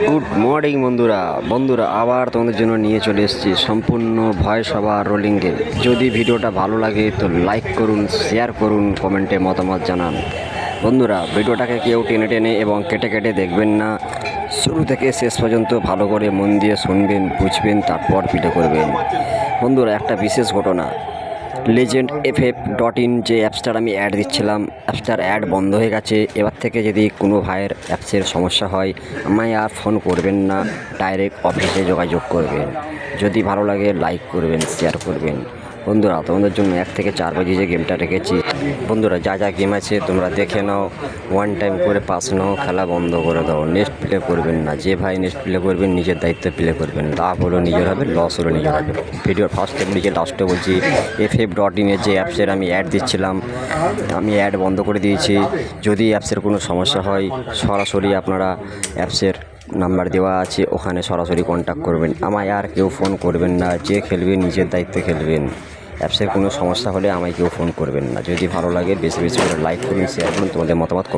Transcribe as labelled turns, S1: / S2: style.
S1: Good morning বন্ধুরা আবার তোমাদের জন্য নিয়ে চলে এসেছি সম্পূর্ণ ভয়েস ওভার রোলিং গেম। যদি ভিডিওটা ভালো লাগে তো লাইক করুন, শেয়ার করুন, কমেন্টে মতামত জানান। বন্ধুরা, ভিডিওটাকে কেউ টেনে টেনে এবং কেটে কেটে দেখবেন না, শুরু থেকে শেষ পর্যন্ত ভালো করে মন দিয়ে শুনবেন, বুঝবেন, তারপর প্লে করবেন। বন্ধুরা, একটা বিশেষ ঘটনা, legendff.in যে অ্যাপসটার আমি অ্যাড দিচ্ছিলাম, অ্যাপসটার অ্যাড বন্ধ হয়ে গেছে। এবার থেকে যদি কোনো ভাইয়ের অ্যাপসের সমস্যা হয়, আমায় আর ফোন করবেন না, ডাইরেক্ট অফিসে যোগাযোগ করবেন। যদি ভালো লাগে লাইক করবেন, শেয়ার করবেন। বন্ধুরা, তোমাদের জন্য 1 থেকে 4 বাজে যে গেমটা রেখেছি, বন্ধুরা যা যা গেম আছে তোমরা দেখে নাও, ওয়ান টাইম করে পাস নাও, খেলা বন্ধ করে দাও, নেক্সট প্লে করবেন না। যে ভাই নেক্সট প্লে করবেন নিজের দায়িত্বে প্লে করবেন, লাভ হলো নিজের হবে, লস হলো নিজের হবে। ভিডিওর ফার্স্ট থেকে নিজে লাস্টে বলছি, ff.in এর যে অ্যাপসের আমি অ্যাড দিচ্ছিলাম, আমি অ্যাড বন্ধ করে দিয়েছি। যদি অ্যাপসের কোনো সমস্যা হয়, সরাসরি আপনারা অ্যাপসের নাম্বার দেওয়া আছে, ওখানে সরাসরি কন্ট্যাক্ট করবেন। আমায় আর কেউ ফোন করবেন না, যে খেলবেন নিজের দায়িত্বে খেলবেন। অ্যাপসের কোনো সমস্যা হলে আমায় কেউ ফোন করবেন না। যদি ভালো লাগে বেশি বেশি করে লাইক করুন, শেয়ার করুন, তোমাদের মতামত কমেন্ট